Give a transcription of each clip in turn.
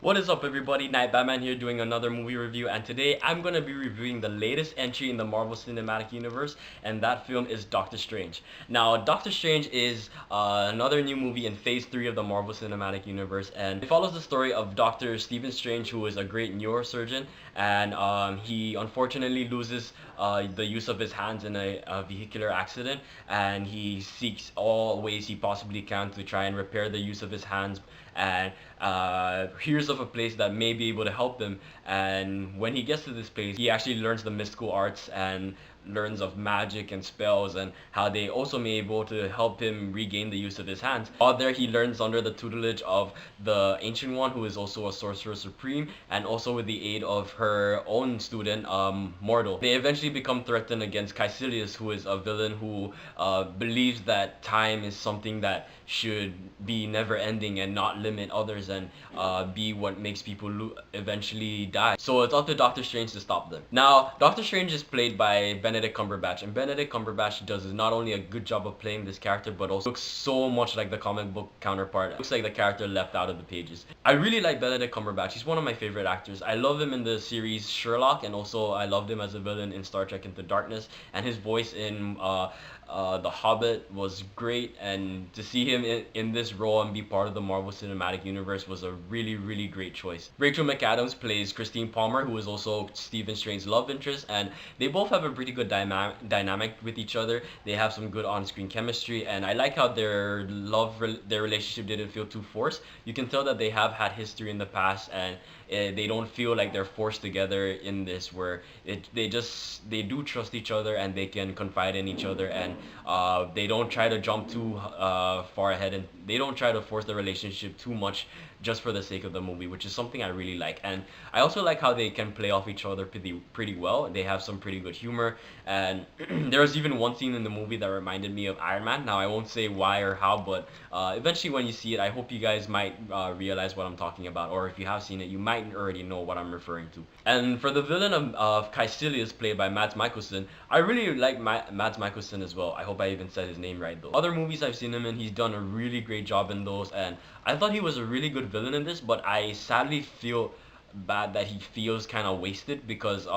What is up everybody, Night Batman here doing another movie review, and today I'm going to be reviewing the latest entry in the Marvel Cinematic Universe, and that film is Doctor Strange. Now, Doctor Strange is another new movie in Phase 3 of the Marvel Cinematic Universe, and it follows the story of Dr. Stephen Strange, who is a great neurosurgeon, and he unfortunately loses the use of his hands in a vehicular accident, and he seeks all ways he possibly can to try and repair the use of his hands, and hears of a place that may be able to help him. And when he gets to this place, he actually learns the mystical arts and learns of magic and spells and how they also may be able to help him regain the use of his hands. While there, he learns under the tutelage of the Ancient One, who is also a Sorcerer Supreme, and also with the aid of her own student, Mordo. They eventually become threatened against Caecilius, who is a villain who believes that time is something that should be never ending and not limit others, and be what makes people eventually die. So it's up to Doctor Strange to stop them. Now, Doctor Strange is played by Benedict Cumberbatch, and Benedict Cumberbatch does not only a good job of playing this character, but also looks so much like the comic book counterpart. It looks like the character left out of the pages. I really like Benedict Cumberbatch. He's one of my favorite actors. I love him in the series Sherlock, and also I loved him as a villain in Star Trek Into Darkness, and his voice in The Hobbit was great, and to see him in this role and be part of the Marvel Cinematic Universe was a really great choice. Rachel McAdams plays Christine Palmer, who is also Stephen Strange's love interest, and they both have a pretty good dynamic with each other. They have some good on-screen chemistry, and I like how their relationship didn't feel too forced. You can tell that they have had history in the past, and they don't feel like they're forced together in this, where they do trust each other and they can confide in each other, and they don't try to jump too far ahead, and they don't try to force the relationship too much just for the sake of the movie, which is something I really like. And I also like how they can play off each other pretty well. They have some pretty good humor, and there was even one scene in the movie that reminded me of Iron Man. Now, I won't say why or how, but eventually when you see it, I hope you guys might realize what I'm talking about, or if you have seen it, you might already know what I'm referring to. And for the villain of Caecilius, played by Mads Mikkelsen, I really like Mads Mikkelsen as well. I hope I even said his name right though. Other movies I've seen him in, he's done a really great job in those, and I thought he was a really good villain in this, but I sadly feel bad that he feels kind of wasted, because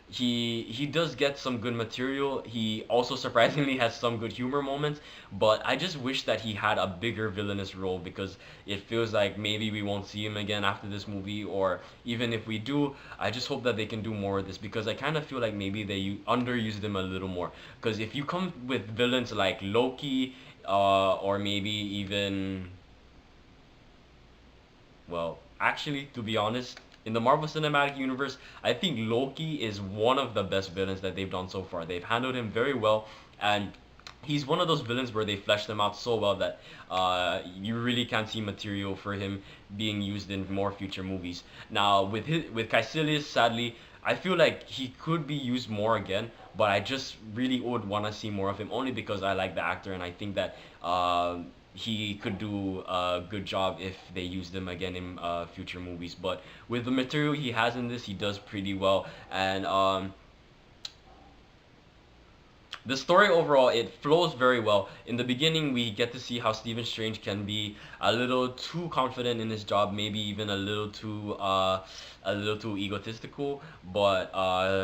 he does get some good material. He also surprisingly has some good humor moments, but I just wish that he had a bigger villainous role, because it feels like maybe we won't see him again after this movie, or even if we do, I just hope that they can do more of this, because I kind of feel like maybe they underused him a little more. Because if you come with villains like Loki, or maybe even, well, actually, to be honest, in the Marvel Cinematic Universe, I think Loki is one of the best villains that they've done so far. They've handled him very well, and he's one of those villains where they flesh them out so well that you really can't see material for him being used in more future movies. Now, with Caecilius, sadly, I feel like he could be used more again, but I just really would want to see more of him, only because I like the actor, and I think that he could do a good job if they used him again in future movies. But with the material he has in this, he does pretty well, and the story overall, it flows very well. In the beginning, we get to see how Stephen Strange can be a little too confident in his job, maybe even a little too egotistical, but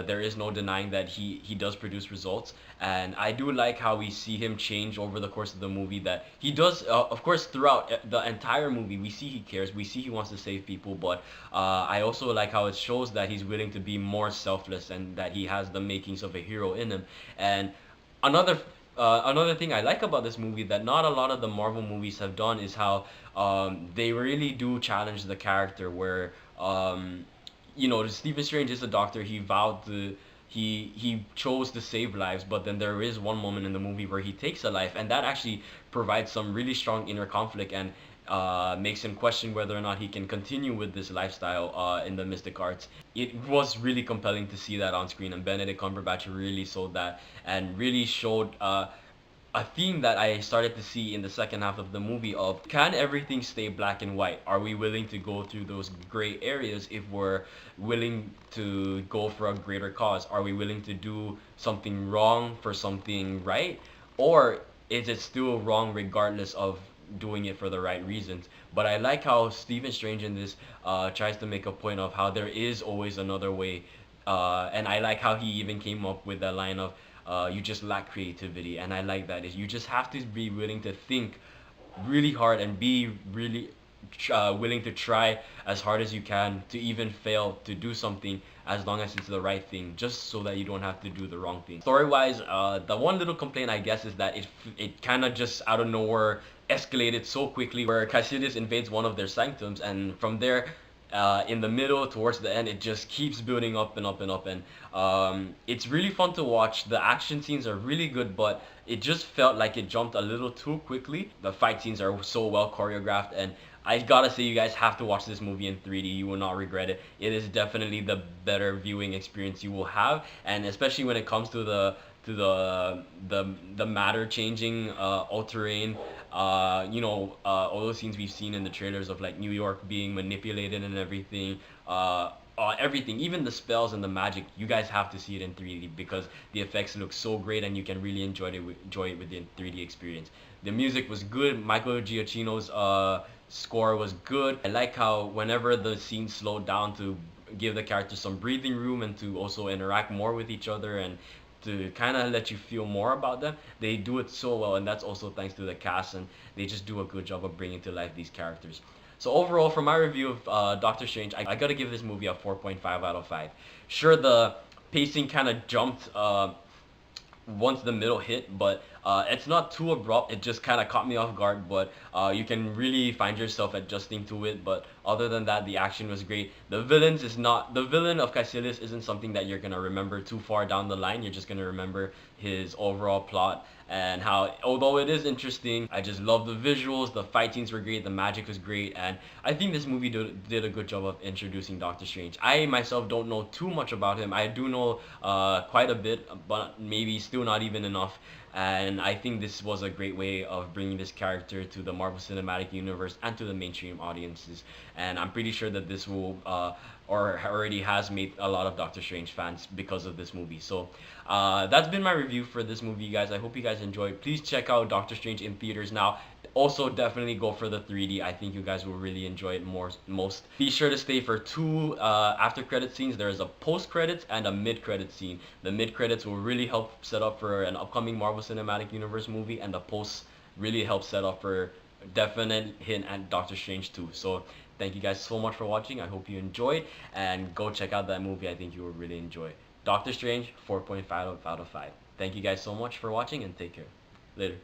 there is no denying that he does produce results. And I do like how we see him change over the course of the movie, that he does, of course, throughout the entire movie, we see he cares, we see he wants to save people, but I also like how it shows that he's willing to be more selfless, and that he has the makings of a hero in him. And another thing I like about this movie that not a lot of the Marvel movies have done is how they really do challenge the character, where Stephen Strange is a doctor. He vowed to he chose to save lives, but then there is one moment in the movie where he takes a life, and that actually provides some really strong inner conflict, and makes him question whether or not he can continue with this lifestyle in the mystic arts. It was really compelling to see that on screen, and Benedict Cumberbatch really sold that, and really showed a theme that I started to see in the second half of the movie of, can everything stay black and white? Are we willing to go through those gray areas if we're willing to go for a greater cause? Are we willing to do something wrong for something right? Or is it still wrong regardless of doing it for the right reasons? But I like how Stephen Strange in this tries to make a point of how there is always another way, and I like how he even came up with the line of you just lack creativity, and I like that is you just have to be willing to think really hard and be really willing to try as hard as you can to even fail to do something as long as it's the right thing, just so that you don't have to do the wrong thing. Story wise, the one little complaint I guess is that it kind of just out of nowhere escalated so quickly, where Cassius invades one of their sanctums, and from there in the middle towards the end it just keeps building up and up and up, and it's really fun to watch. The action scenes are really good, but it just felt like it jumped a little too quickly. The fight scenes are so well choreographed, and I gotta say, you guys have to watch this movie in 3D. You will not regret it. It is definitely the better viewing experience you will have, and especially when it comes to the matter changing all terrain, all those scenes we've seen in the trailers of like New York being manipulated and everything. Everything, even the spells and the magic, you guys have to see it in 3D because the effects look so great, and you can really enjoy it with the 3D experience. The music was good. Michael Giacchino's score was good. I like how whenever the scene slowed down to give the characters some breathing room and to also interact more with each other and to kind of let you feel more about them, they do it so well, and that's also thanks to the cast, and they just do a good job of bringing to life these characters. So overall, for my review of Doctor Strange, I gotta give this movie a 4.5 out of 5. Sure, the pacing kind of jumped once the middle hit, but it's not too abrupt. It just kind of caught me off guard, but you can really find yourself adjusting to it. But other than that, the action was great. The villain of Caecilius isn't something that you're gonna remember too far down the line. You're just gonna remember his overall plot and how, although it is interesting, I just love the visuals. The fight scenes were great, the magic was great, and I think this movie did a good job of introducing Doctor Strange. I myself don't know too much about him. I do know quite a bit, but maybe still not even enough. And I think this was a great way of bringing this character to the Marvel Cinematic Universe and to the mainstream audiences. And I'm pretty sure that this will or already has made a lot of Doctor Strange fans because of this movie. So that's been my review for this movie, guys. I hope you guys enjoyed. Please check out Doctor Strange in theaters now. Also, definitely go for the 3D. I think you guys will really enjoy it most. Be sure to stay for two after credit scenes. There is a post credits and a mid credit scene. The mid credits will really help set up for an upcoming Marvel Cinematic Universe movie, and the post really helps set up for definite hint at Doctor Strange 2. So thank you guys so much for watching. I hope you enjoyed, and go check out that movie. I think you will really enjoy. Doctor Strange, 4.5 out of 5. Thank you guys so much for watching, and take care. Later.